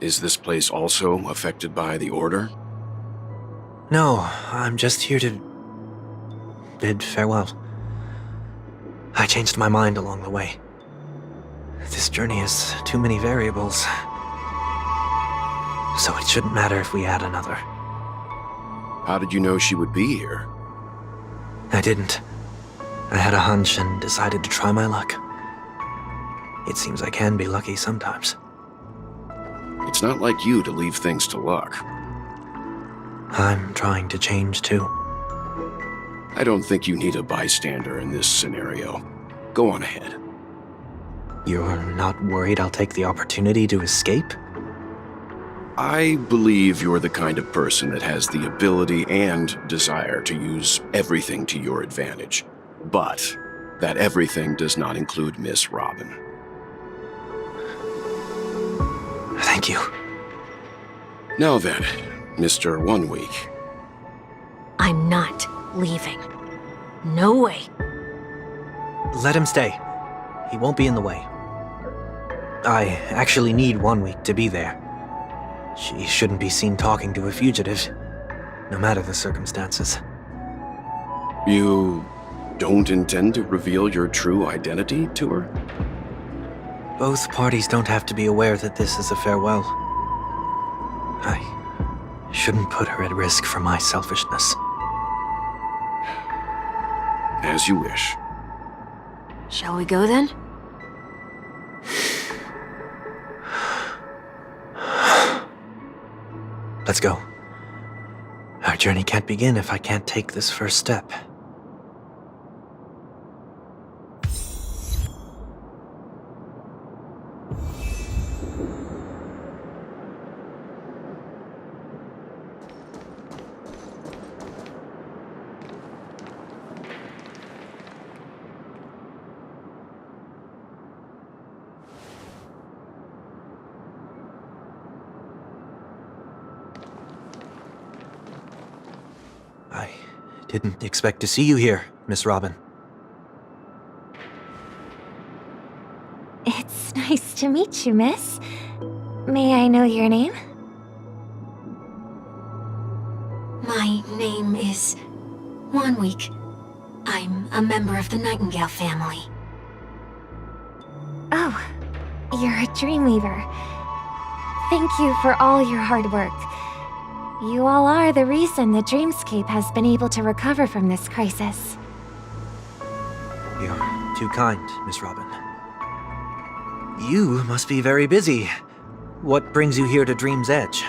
Is this place also affected by the Order? No, I'm just here to bid farewell. I changed my mind along the way. This journey has too many variables, so it shouldn't matter if we add another. How did you know she would be here? I didn't. I had a hunch and decided to try my luck. It seems I can be lucky sometimes. It's not like you to leave things to luck. I'm trying to change too. I don't think you need a bystander in this scenario. Go on ahead. You're not worried I'll take the opportunity to escape? I believe you're the kind of person that has the ability and desire to use everything to your advantage. But that everything does not include Miss Robin. Thank you. Now then, Mr. 1 Week. I'm not leaving. No way. Let him stay. He won't be in the way. I actually need 1 week to be there. She shouldn't be seen talking to a fugitive, no matter the circumstances. You don't intend to reveal your true identity to her? Both parties don't have to be aware that this is a farewell. I shouldn't put her at risk for my selfishness. As you wish. Shall we go then? Let's go. Our journey can't begin if I can't take this first step. I didn't expect to see you here, Miss Robin. It's nice to meet you, miss. May I know your name? My name is 1 Week. I'm a member of the Nightingale family. Oh, you're a dreamweaver. Thank you for all your hard work. You all are the reason the dreamscape has been able to recover from this crisis. You're too kind, Miss Robin. You must be very busy. What brings you here to Dream's Edge?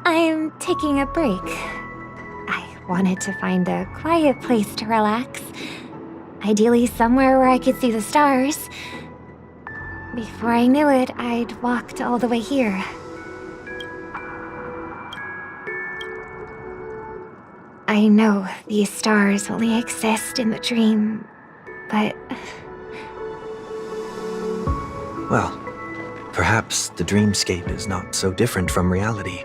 I'm taking a break. I wanted to find a quiet place to relax. Ideally somewhere where I could see the stars. Before I knew it, I'd walked all the way here. I know these stars only exist in the dream, but... Well, perhaps the dreamscape is not so different from reality.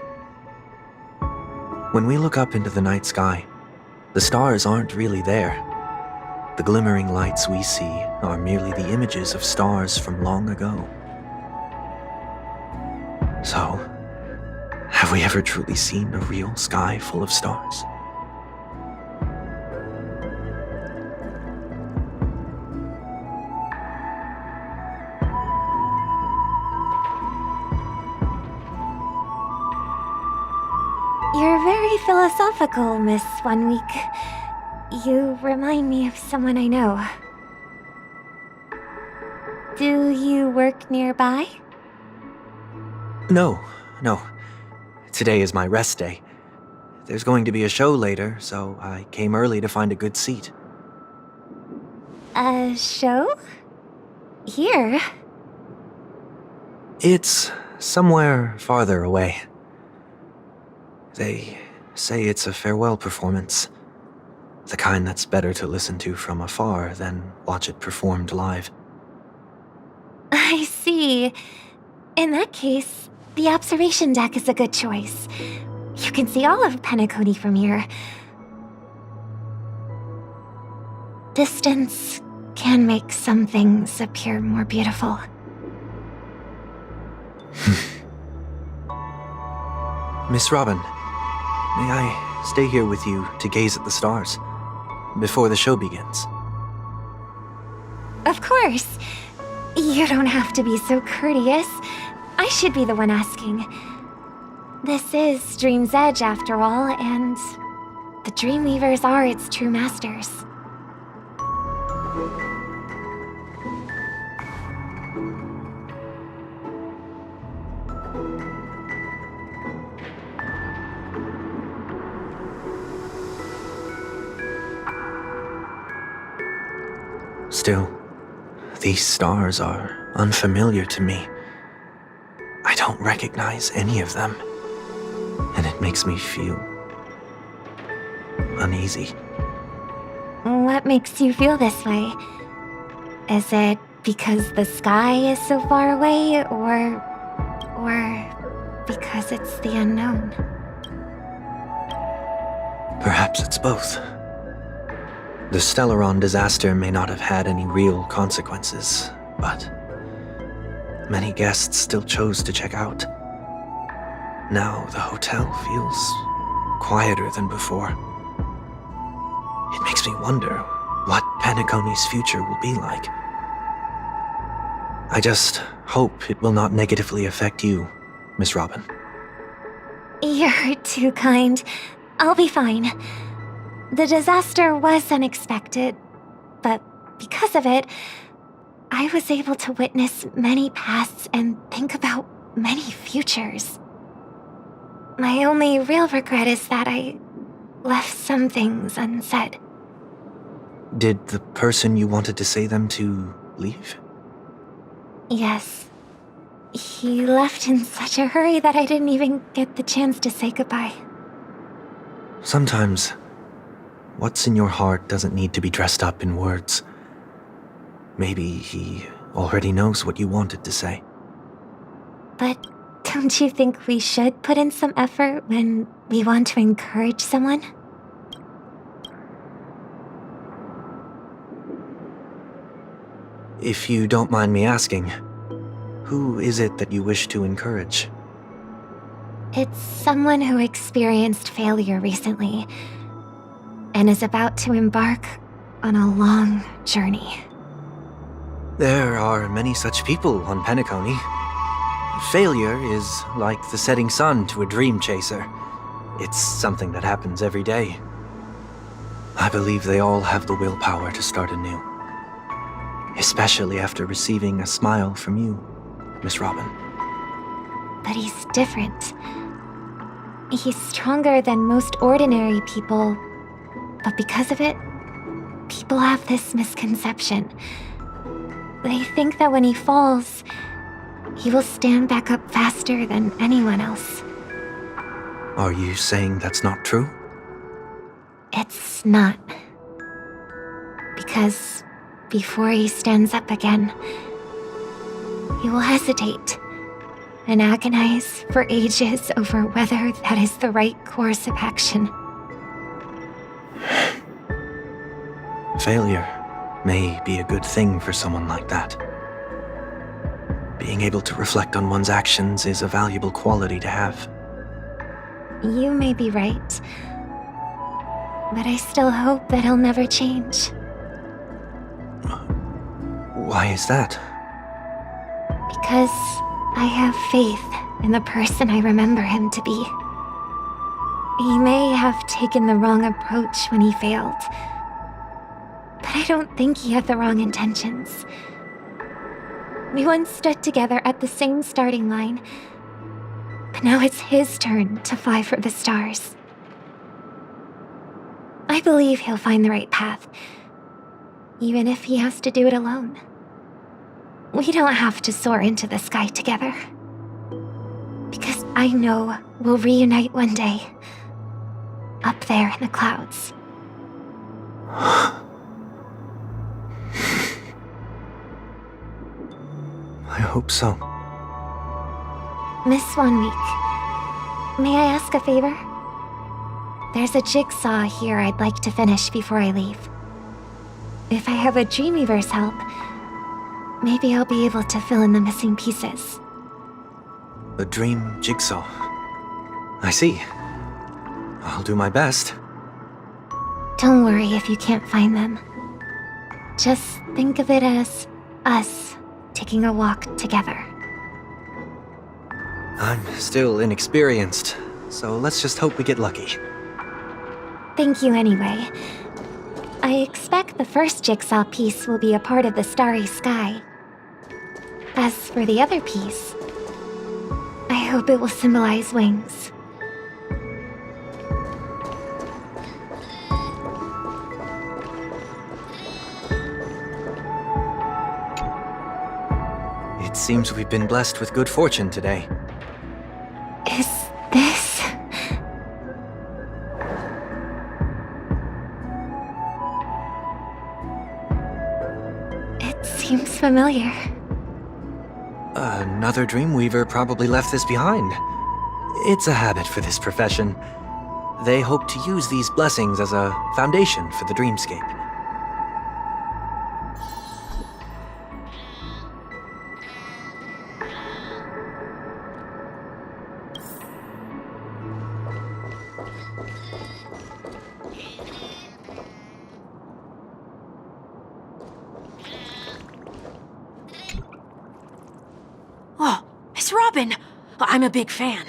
When we look up into the night sky, the stars aren't really there. The glimmering lights we see are merely the images of stars from long ago. So, have we ever truly seen a real sky full of stars? You're very philosophical, Miss 1 Week. You remind me of someone I know. Do you work nearby? No. Today is my rest day. There's going to be a show later, so I came early to find a good seat. A show? Here? It's somewhere farther away. They say it's a farewell performance. The kind that's better to listen to from afar than watch it performed live. I see. In that case, the observation deck is a good choice. You can see all of Penacony from here. Distance can make some things appear more beautiful. Miss Robin, may I stay here with you to gaze at the stars before the show begins? Of course. You don't have to be so courteous. I should be the one asking. This is Dream's Edge, after all, and the Dreamweavers are its true masters. Still, these stars are unfamiliar to me. I don't recognize any of them, and it makes me feel uneasy. What makes you feel this way? Is it because the sky is so far away, or because it's the unknown? Perhaps it's both. The Stellaron disaster may not have had any real consequences, but many guests still chose to check out. Now the hotel feels quieter than before. It makes me wonder what Penacony's future will be like. I just hope it will not negatively affect you, Miss Robin. You're too kind. I'll be fine. The disaster was unexpected, but because of it, I was able to witness many pasts and think about many futures. My only real regret is that I left some things unsaid. Did the person you wanted to say them to leave? Yes. He left in such a hurry that I didn't even get the chance to say goodbye. Sometimes, what's in your heart doesn't need to be dressed up in words. Maybe he already knows what you wanted to say. But don't you think we should put in some effort when we want to encourage someone? If you don't mind me asking, who is it that you wish to encourage? It's someone who experienced failure recently and is about to embark on a long journey. There are many such people on Penacony. Failure is like the setting sun to a dream chaser. It's something that happens every day. I believe they all have the willpower to start anew. Especially after receiving a smile from you, Miss Robin. But he's different. He's stronger than most ordinary people, but because of it, people have this misconception. They think that when he falls, he will stand back up faster than anyone else. Are you saying that's not true? It's not. Because before he stands up again, he will hesitate and agonize for ages over whether that is the right course of action. Failure may be a good thing for someone like that. Being able to reflect on one's actions is a valuable quality to have. You may be right, but I still hope that he'll never change. Why is that? Because I have faith in the person I remember him to be. He may have taken the wrong approach when he failed, but I don't think he had the wrong intentions. We once stood together at the same starting line, but now it's his turn to fly for the stars. I believe he'll find the right path, even if he has to do it alone. We don't have to soar into the sky together, because I know we'll reunite one day, up there in the clouds. I hope so. Miss 1 Week, may I ask a favor? There's a jigsaw here I'd like to finish before I leave. If I have a Dreamweaver's help, maybe I'll be able to fill in the missing pieces. A dream jigsaw. I see. I'll do my best. Don't worry if you can't find them. Just think of it as us taking a walk together. I'm still inexperienced, so let's just hope we get lucky. Thank you anyway. I expect the first jigsaw piece will be a part of the starry sky. As for the other piece, I hope it will symbolize wings. It seems we've been blessed with good fortune today. Is this... It seems familiar. Another Dreamweaver probably left this behind. It's a habit for this profession. They hope to use these blessings as a foundation for the dreamscape. Oh, Miss Robin! I'm a big fan.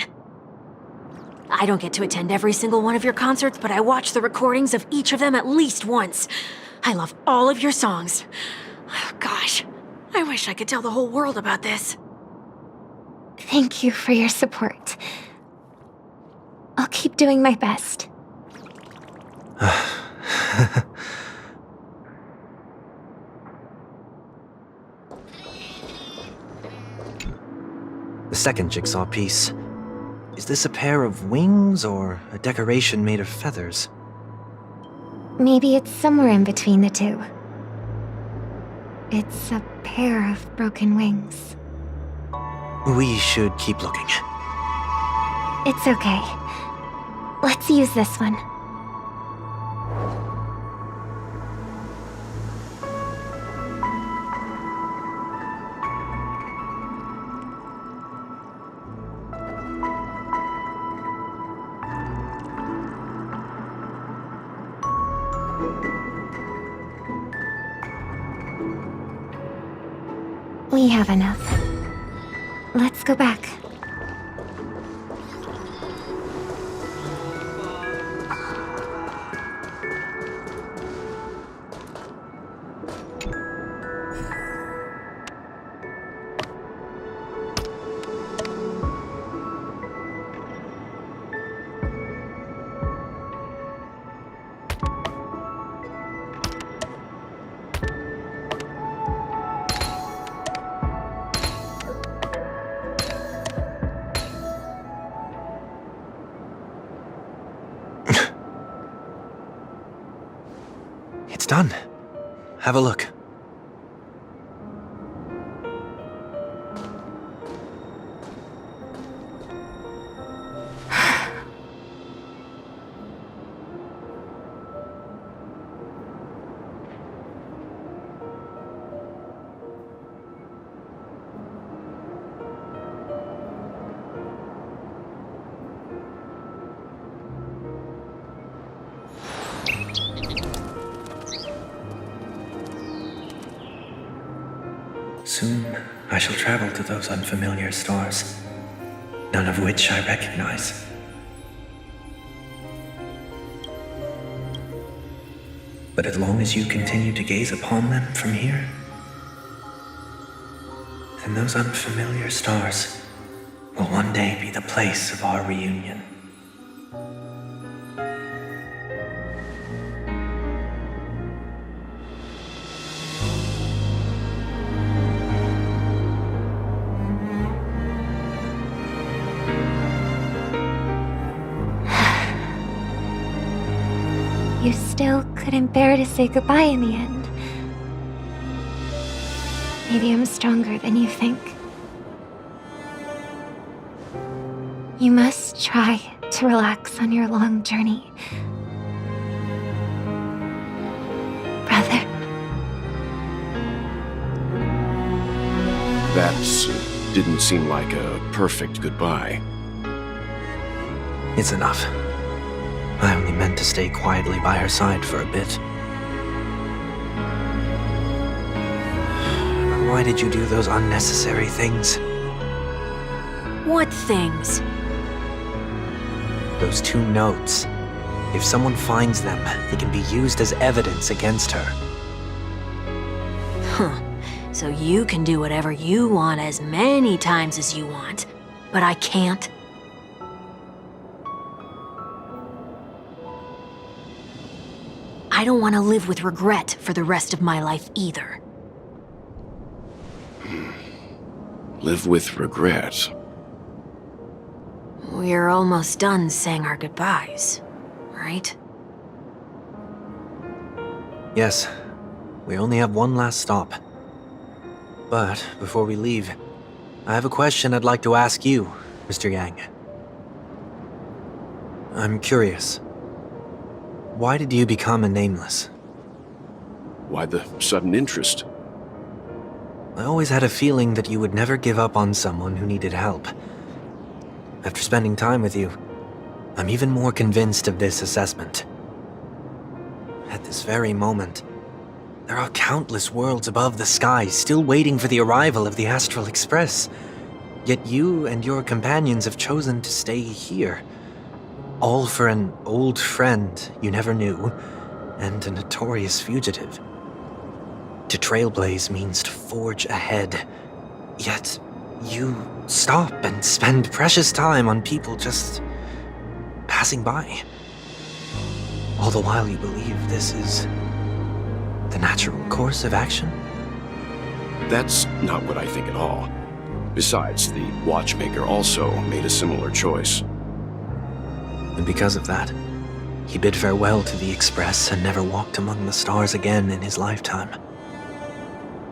I don't get to attend every single one of your concerts, but I watch the recordings of each of them at least once. I love all of your songs. Oh, gosh, I wish I could tell the whole world about this. Thank you for your support. I'll keep doing my best. The second jigsaw piece. Is this a pair of wings or a decoration made of feathers? Maybe it's somewhere in between the two. It's a pair of broken wings. We should keep looking. It's okay. Let's use this one. We have enough. Let's go back. It's done. Have a look. Soon I shall travel to those unfamiliar stars, none of which I recognize. But as long as you continue to gaze upon them from here, then those unfamiliar stars will one day be the place of our reunion. You still couldn't bear to say goodbye in the end. Maybe I'm stronger than you think. You must try to relax on your long journey. Brother. That's didn't seem like a perfect goodbye. It's enough. I only meant to stay quietly by her side for a bit. Why did you do those unnecessary things? What things? Those 2 notes. If someone finds them, they can be used as evidence against her. Huh. So you can do whatever you want as many times as you want, but I can't? I don't want to live with regret for the rest of my life either. Live with regret. We're almost done saying our goodbyes, right? Yes, we only have one last stop. But before we leave, I have a question I'd like to ask you, Mr. Yang. I'm curious. Why did you become a nameless? Why the sudden interest? I always had a feeling that you would never give up on someone who needed help. After spending time with you, I'm even more convinced of this assessment. At this very moment, there are countless worlds above the sky still waiting for the arrival of the Astral Express. Yet you and your companions have chosen to stay here. All for an old friend you never knew, and a notorious fugitive. To trailblaze means to forge ahead. Yet, you stop and spend precious time on people just passing by. All the while you believe this is the natural course of action? That's not what I think at all. Besides, the watchmaker also made a similar choice. And because of that, he bid farewell to the Express and never walked among the stars again in his lifetime.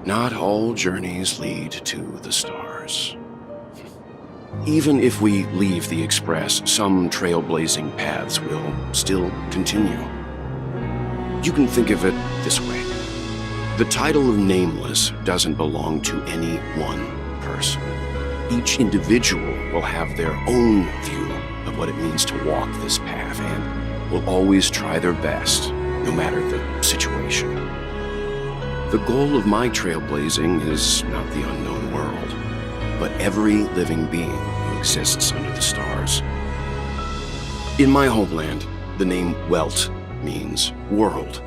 Not all journeys lead to the stars. Even if we leave the Express, some trailblazing paths will still continue. You can think of it this way. The title of Nameless doesn't belong to any one person. Each individual will have their own view of what it means to walk this path and will always try their best, no matter the situation. The goal of my trailblazing is not the unknown world, but every living being who exists under the stars. In my homeland, the name Welt means world.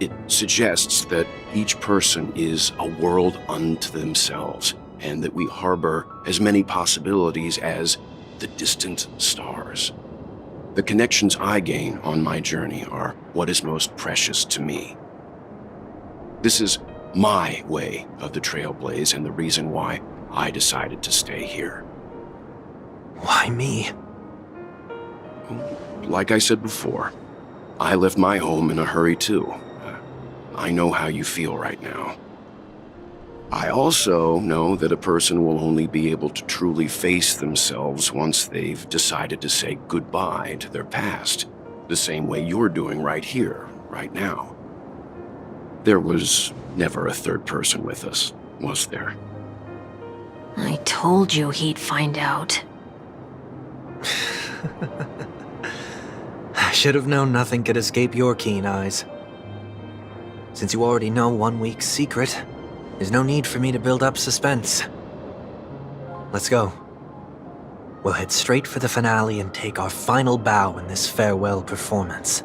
It suggests that each person is a world unto themselves, and that we harbor as many possibilities as the distant stars. The connections I gain on my journey are what is most precious to me. This is my way of the trailblaze and the reason why I decided to stay here. Why me? Like I said before, I left my home in a hurry too. I know how you feel right now. I also know that a person will only be able to truly face themselves once they've decided to say goodbye to their past, the same way you're doing right here, right now. There was never a third person with us, was there? I told you he'd find out. I should have known nothing could escape your keen eyes. Since you already know 1 week's secret, there's no need for me to build up suspense. Let's go. We'll head straight for the finale and take our final bow in this farewell performance.